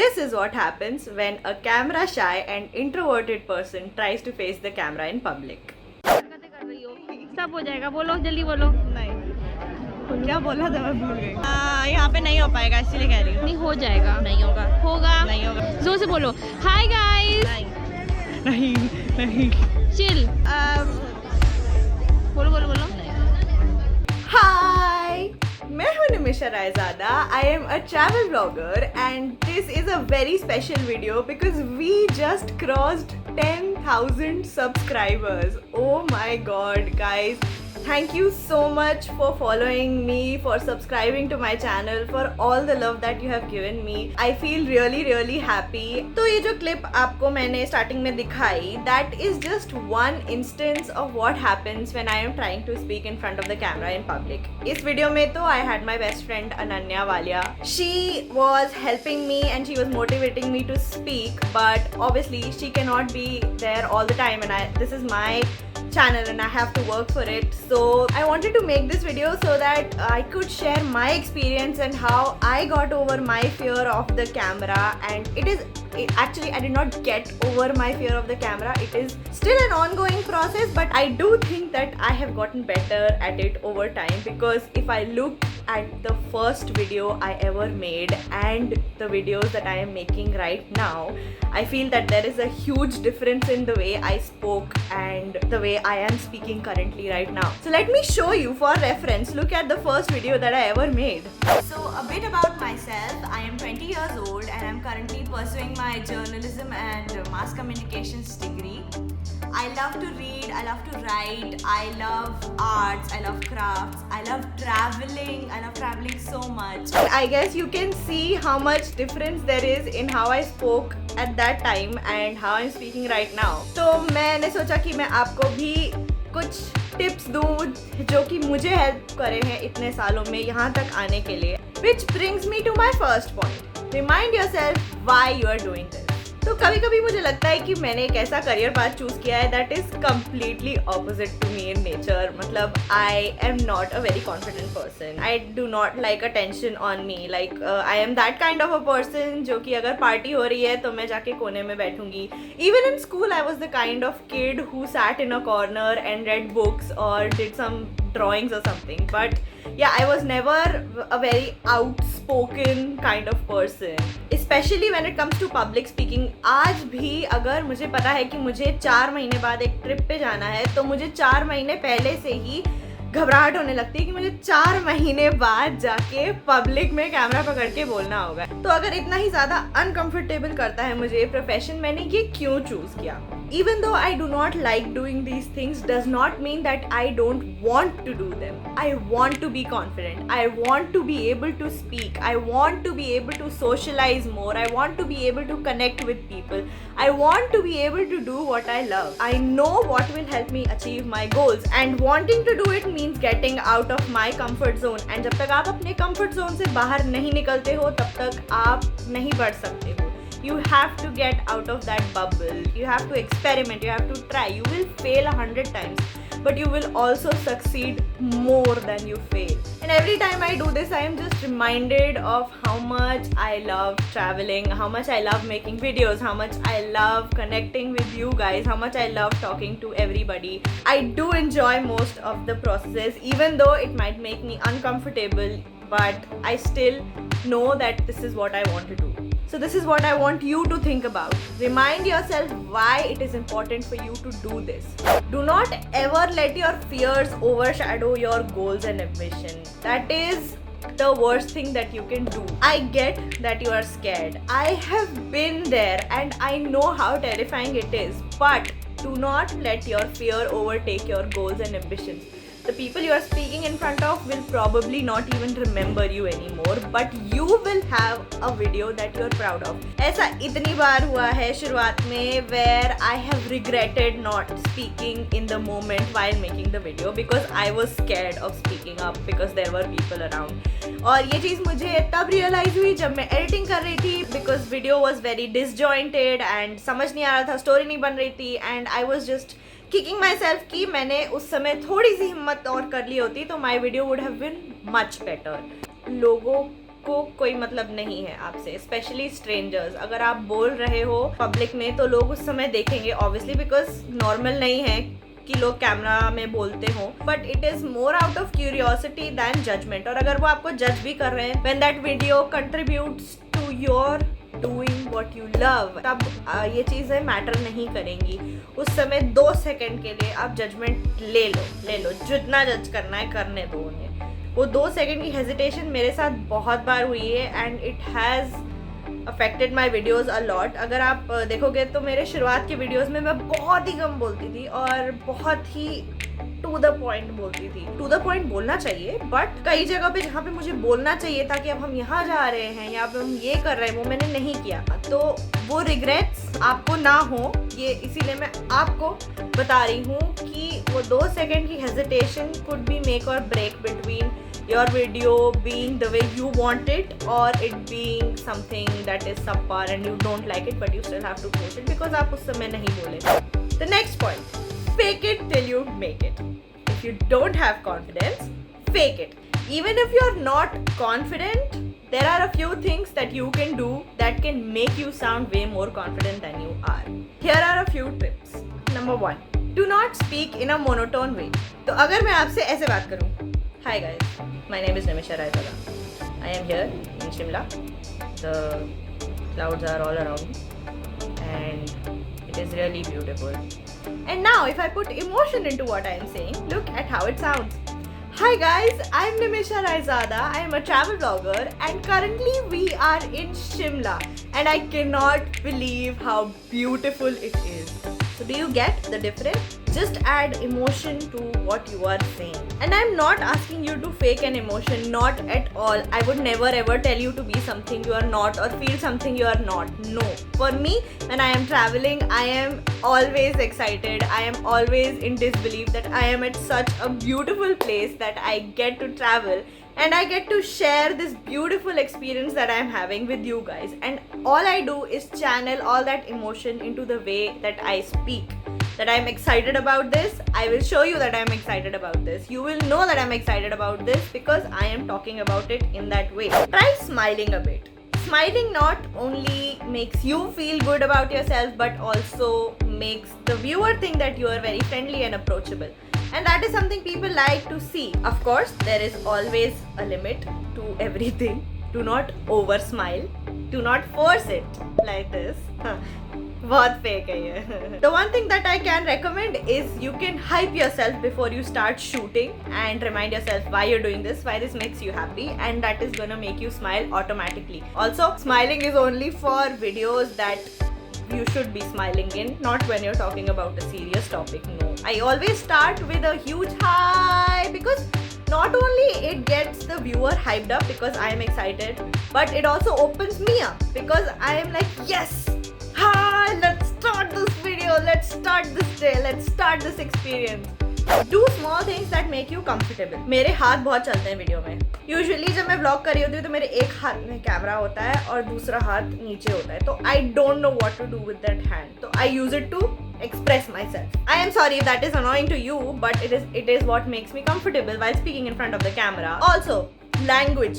This is what happens when a camera shy and introverted person tries to face the camera in public. सब हो जाएगा, बोलो जल्दी बोलो। नहीं, क्या बोला था मैं भूल गई। यहाँ पे नहीं हो पाएगा इसलिए कह रही हूँ। नहीं हो जाएगा, नहीं होगा, होगा, नहीं होगा। जोर से बोलो हाय गाइस। नहीं नहीं चिल, बोलो बोलो बोलो। हाय, मैं हूँ Nimisha Raizada. I am a travel vlogger and this is a very special video because we just crossed 10,000 subscribers. Oh my god, guys. Thank you so much for following me, for subscribing to my channel, for all the love that you have given me. I feel really happy. तो ये जो clip आपको मैंने starting में दिखाई, that is just one instance of what happens when I am trying to speak in front of the camera in public. इस video में तो I had my best friend Ananya Walia. She was helping me and she was motivating me to speak, but obviously she cannot be there all the time and this is my channel and I have to work for it. So I wanted to make this video so that I could share my experience and how I got over my fear of the camera. And actually I did not get over my fear of the camera. It is still an ongoing process, but I do think that I have gotten better at it over time, because if I look at the first video I ever made and the videos that I am making right now, I feel that there is a huge difference in the way I spoke and the way I am speaking currently right now. So let me show you for reference. Look at the first video that I ever made. So a bit about myself. I am 20 years old and I am currently pursuing my journalism and mass communications degree. I love to read, I love to write, I love arts, I love crafts, I love traveling so much. I guess you can see how much difference there is in how I spoke at that time and how I'm speaking right now. तो मैंने सोचा कि मैं आपको भी कुछ tips दूँ जो कि मुझे हेल्प करे हैं इतने सालों में यहाँ तक आने के लिए. Which brings me to my first point. Remind yourself why you are doing this. तो कभी कभी मुझे लगता है कि मैंने एक ऐसा करियर पाथ चूज किया है that is completely opposite to me in nature. मतलब I am not a very confident person. I do not like attention on me. Like I am that kind of a person जो कि अगर party हो रही है तो मैं जाके कोने में बैठूंगी. Even in school I was the kind of kid who sat in a corner and read books और did some drawings or something, but yeah, I was never a very outspoken kind of person, especially when it comes to public speaking. आज भी अगर मुझे पता है कि मुझे 4 महीने बाद एक ट्रिप पे जाना है तो मुझे 4 महीने पहले से ही घबराहट होने लगती है कि मुझे 4 महीने बाद जाके पब्लिक में कैमरा पकड़ के बोलना होगा. तो अगर इतना ही ज़्यादा अनकंफर्टेबल करता है मुझे प्रोफेशन, मैंने ये क्यों चूज़ किया? Even though I do not like doing these things does not mean that I don't want to do them. I want to be confident. I want to be able to speak. I want to be able to socialize more. I want to be able to connect with people. I want to be able to do what I love. I know what will help me achieve my goals, and wanting to do it means getting out of my comfort zone. And जब तक आप अपने comfort zone से बाहर नहीं निकलते हो तब तक आप नहीं बढ़ सकते हो. You have to get out of that bubble. You have to experiment. You have to try. You will fail 100 times, but you will also succeed more than you fail. And every time I do this, I am just reminded of how much I love traveling, how much I love making videos, how much I love connecting with you guys, how much I love talking to everybody. I do enjoy most of the processes, even though it might make me uncomfortable, but I still know that this is what I want to do. So this is what I want you to think about. Remind yourself why it is important for you to do this. Do not ever let your fears overshadow your goals and ambition. That is the worst thing that you can do. I get that you are scared. I have been there and I know how terrifying it is. But do not let your fear overtake your goals and ambitions. The people you are speaking in front of will probably not even remember you anymore, but you will have a video that you are proud of. ऐसा इतनी बार हुआ है शुरुआत में where I have regretted not speaking in the moment while making the video because I was scared of speaking up because there were people around. और ये चीज़ मुझे तब रियलाइज हुई जब मैं एडिटिंग कर रही थी, because video was very disjointed and समझ नहीं आ रहा था, स्टोरी नहीं बन रही थी, and I was just kicking my self कि मैंने उस समय थोड़ी सी हिम्मत और कर ली होती तो my video would have been much better. लोगों को कोई मतलब नहीं है आपसे, स्पेशली स्ट्रेंजर्स। अगर आप बोल रहे हो पब्लिक में तो लोग उस समय देखेंगे, ऑब्वियसली बिकॉज नॉर्मल नहीं है कि लोग कैमरा में बोलते हो, but it is more out of curiosity than judgement. और अगर वो आपको जज भी कर रहे हैं, when that video contributes to your doing what you love, तब ये चीज़ें मैटर नहीं करेंगी। उस समय 2 सेकंड के लिए आप जजमेंट ले लो, जितना जज करना है करने दो उन्हें। वो 2 सेकंड की हेजिटेशन मेरे साथ बहुत बार हुई है and it has affected my videos a lot. अगर आप देखोगे तो मेरे शुरुआत के वीडियोज़ में मैं बहुत ही कम बोलती थी और बहुत ही टू द पॉइंट बोलती थी। टू द पॉइंट बोलना चाहिए, बट कई जगह पे जहाँ पे मुझे बोलना चाहिए था कि अब हम यहाँ जा रहे हैं या अब हम ये कर रहे हैं, वो मैंने नहीं किया। तो वो रिग्रेट्स आपको ना हो, ये इसीलिए मैं आपको बता रही हूँ कि वो 2 सेकंड की hesitation could be make or break between your video being the way you want it or it being something that is subpar and you don't like it but you still have to post it because आप उस समय नहीं बोले। The next point, fake it till you make it. If you don't have confidence, fake it. Even if you're not confident, there are a few things that you can do that can make you sound way more confident than you are. Here are a few tips. Number 1, do not speak in a monotone way. तो अगर मैं आपसे ऐसे बात करूँ, Hi guys, my name is Nimisha Raizada. I am here in Shimla. The clouds are all around me and it is really beautiful. And now if I put emotion into what I am saying, look at how it sounds. Hi guys, I am Nimisha Raizada. I am a travel blogger and currently we are in Shimla and I cannot believe how beautiful it is. So do you get the difference? Just add emotion to what you are saying. And I'm not asking you to fake an emotion, not at all. I would never ever tell you to be something you are not or feel something you are not. No. For me, when I am traveling, I am always excited. I am always in disbelief that I am at such a beautiful place that I get to travel and I get to share this beautiful experience that I am having with you guys. And all I do is channel all that emotion into the way that I speak. That I'm excited about this, I will show you that I'm excited about this. You will know that I'm excited about this because I am talking about it in that way. Try smiling a bit. Smiling not only makes you feel good about yourself but also makes the viewer think that you are very friendly and approachable. And that is something people like to see. Of course, there is always a limit to everything. Do not over smile. Do not force it like this. बहुत fake है ये। The one thing that I can recommend is you can hype yourself before you start shooting and remind yourself why you're doing this, why this makes you happy, and that is gonna make you smile automatically. Also, smiling is only for videos that you should be smiling in, not when you're talking about a serious topic. No. I always start with a huge hi because not only it gets the viewer hyped up because I am excited, but it also opens me up because I am like, yes! Hi, let's start this video, let's start this day, let's start this experience. Do small things that make you comfortable. मेरे हाथ बहुत चलते हैं video में. Usually जब मैं vlog कर रही होती हूँ तो मेरे एक हाथ में कैमरा होता है और दूसरा हाथ नीचे होता है. तो I don't know what to do with that hand. So I use it to express myself. I am sorry if that is annoying to you, but it is what makes me comfortable while speaking in front of the camera. Also, language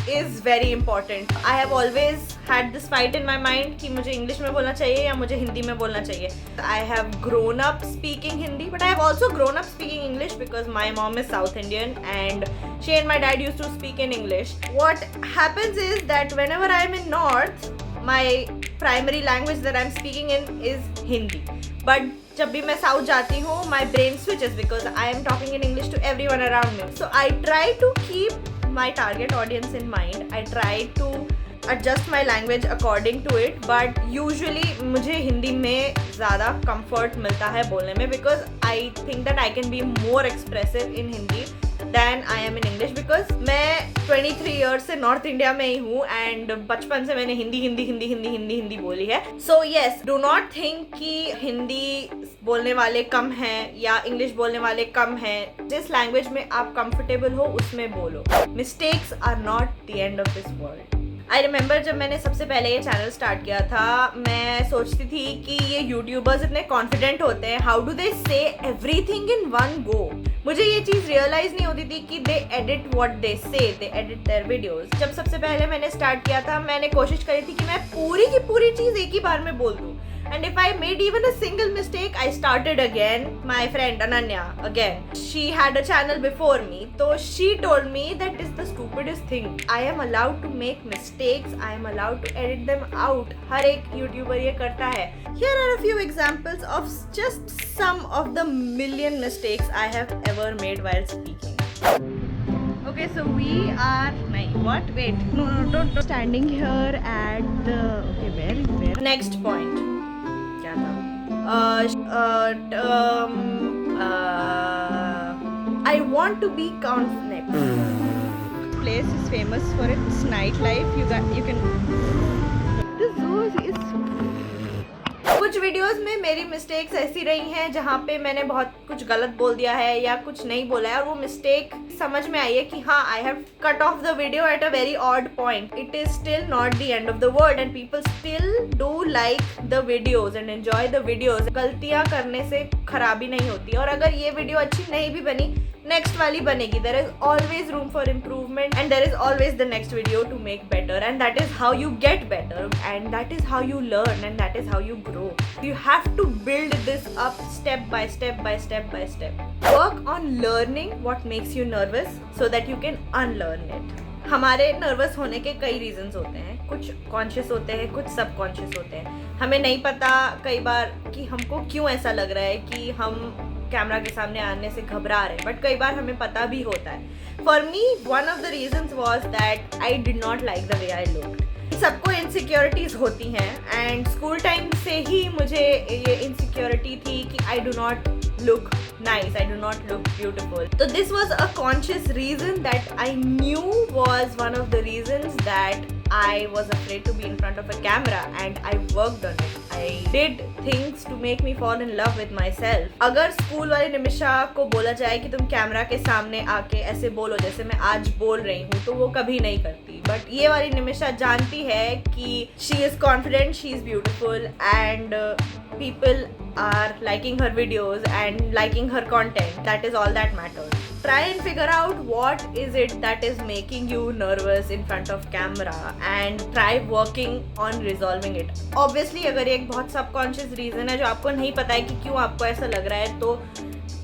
is very important. I have always had this fight in my mind कि मुझे English में बोलना चाहिए या मुझे हिंदी में बोलना चाहिए. I have grown up speaking Hindi, but I have also grown up speaking English because my mom is South Indian and she and my dad used to speak in English. What happens is that whenever I am in North, my primary language that I am speaking in is Hindi. But जब भी मैं south जाती हूँ, my brain switches because I am talking in English to everyone around me. So I try to keep my target audience in mind. I try to adjust my language according to it, but usually मुझे हिंदी में ज़्यादा comfort मिलता है बोलने में because I think that I can be more expressive in Hindi than I am in English because मैं 23 years से north India में ही हूँ and बचपन से मैंने हिंदी बोली है. So yes, do not think कि हिंदी बोलने वाले कम हैं या इंग्लिश बोलने वाले कम हैं. जिस लैंग्वेज में आप कंफर्टेबल हो उसमें बोलो. Mistakes are not the end of this world. I remember जब मैंने सबसे पहले ये चैनल स्टार्ट किया था, मैं सोचती थी कि ये यूट्यूबर्स इतने कॉन्फिडेंट होते हैं, हाउ डू दे से एवरीथिंग इन वन गो। मुझे ये चीज़ रियलाइज नहीं होती थी कि दे एडिट व्हाट दे से, दे एडिट देयर वीडियोस। जब सबसे पहले मैंने स्टार्ट किया था, मैंने कोशिश करी थी कि मैं पूरी की पूरी चीज़ एक ही बार में बोल दूँ। And if I made even a single mistake, I started again. My friend Ananya, again, she had a channel before me. So she told me that is the stupidest thing. I am allowed to make mistakes. I am allowed to edit them out. हर एक YouTuber ये करता है. Here are a few examples of just some of the million mistakes I have ever made while speaking. Okay, so we are. What? Wait. No, don't. Standing here at the. Okay, where? Next point. I want to be confident. Place is famous for its nightlife. You can. The zoo is. कुछ videos में मेरी mistakes ऐसी रही हैं जहाँ पे मैंने बहुत कुछ गलत बोल दिया है या कुछ नहीं बोला है, और वो मिस्टेक समझ में आई है कि हाँ, I have cut off the video at a very odd point. It is still not the end of the world and people still do like the videos and enjoy the videos. गलतियाँ करने से खराबी नहीं होती, और अगर ये video अच्छी नहीं भी बनी, नेक्स्ट वाली बनेगी. There is always room for improvement and there is always the next video to make better, and that is how you get better, and that is how you learn, and that is how you grow. You have to build this up step by step by step by step. Work on learning what makes you nervous so that you can unlearn it. हमारे nervous होने के कई reasons होते हैं. कुछ conscious होते हैं, कुछ सबकॉन्शियस होते हैं. हमें नहीं पता कई बार कि हमको क्यों ऐसा लग रहा है कि हम कैमरा के सामने आने से घबरा रहे हैं, बट कई बार हमें पता भी होता है. For me one of the reasons was that I did not like the way I looked. सबको इनसिक्योरिटीज होती हैं, एंड स्कूल टाइम से ही मुझे ये इनसिक्योरिटी थी कि आई do not look nice, I do not look beautiful. So this was a conscious reason that I knew was one of the reasons that I was afraid to be in front of a camera, and I worked on it. I did things to make me fall in love with myself. अगर school वाली निमिषा को बोला जाए कि तुम camera के सामने आके ऐसे बोलो जैसे मैं आज बोल रही हूँ, तो वो कभी नहीं करती. बट ये वाली निमिषा जानती है कि she is confident, she is beautiful, and people are liking her videos and liking her content. That is all that matters. Try and figure out what is it that is making you nervous in front of camera and try working on resolving it. Obviously अगर ये एक बहुत subconscious reason है जो आपको नहीं पता है कि क्यों आपको ऐसा लग रहा है, तो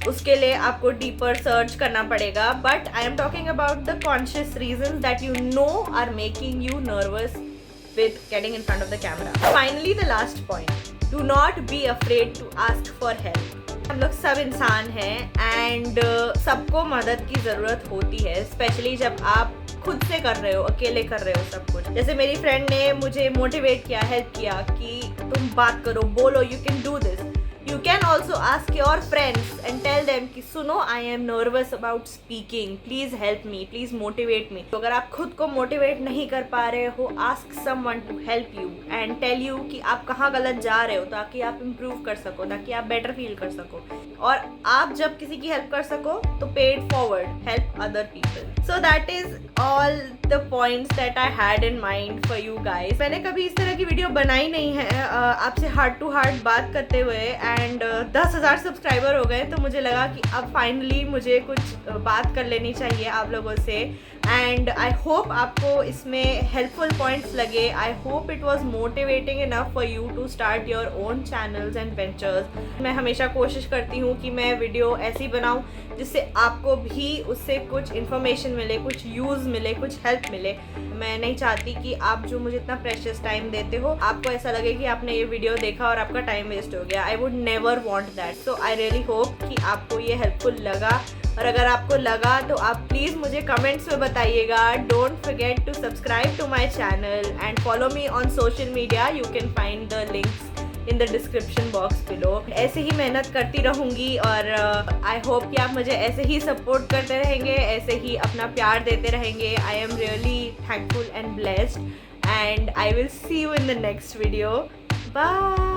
उसके लिए आपको डीपर सर्च करना पड़ेगा. But I am talking about the conscious reasons that you know are making you nervous with getting in front of the camera. Finally, the last point. Do not be afraid to ask for help. हम लोग सब इंसान हैं and सबको मदद की ज़रूरत होती है, स्पेशली जब आप खुद से कर रहे हो, अकेले कर रहे हो सब कुछ. जैसे मेरी फ्रेंड ने मुझे मोटिवेट किया, हेल्प किया कि तुम बात करो, बोलो, you can do this. You can also ask your friends and tell them कि सुनो, I am nervous about speaking, please help me, please motivate me. तो अगर आप खुद को मोटिवेट नहीं कर पा रहे हो, ask someone to help you and tell you कि आप कहाँ गलत जा रहे हो, ताकि आप improve कर सको, ताकि आप better feel कर सको. और आप जब किसी की हेल्प कर सको तो pay it forward, help other people. So that is all the points that I had in mind for you guys. मैंने कभी इस तरह की वीडियो बनाई नहीं है आपसे हार्ट टू हार्ट बात करते हुए, एंड 10,000 सब्सक्राइबर हो गए, तो मुझे लगा कि अब फाइनली मुझे कुछ बात कर लेनी चाहिए आप लोगों से. एंड आई होप आपको इसमें हेल्पफुल पॉइंट्स लगे. I hope it was motivating enough for you to start your own channels and ventures. मैं हमेशा कोशिश करती हूँ कि मैं वीडियो ऐसी बनाऊँ जिससे आपको भी उससे कुछ इन्फॉर्मेशन मिले, कुछ यूज़ मिले, कुछ हेल्प मिले. मैं नहीं चाहती कि आप जो मुझे इतना प्रेशियस टाइम देते हो, आपको ऐसा लगे कि आपने ये वीडियो देखा और आपका टाइम वेस्ट हो गया. I would never want that. So I really hope कि आपको ये हेल्पफुल लगा, और अगर आपको लगा तो आप प्लीज़ मुझे कमेंट्स में बताइएगा. Don't forget to subscribe to my channel and follow me on social media. You can find the links in the description box below. ऐसे ही मेहनत करती रहूँगी, और आई होप कि आप मुझे ऐसे ही सपोर्ट करते रहेंगे, ऐसे ही अपना प्यार देते रहेंगे. I am really thankful and blessed, and I will see you in the next video. Bye.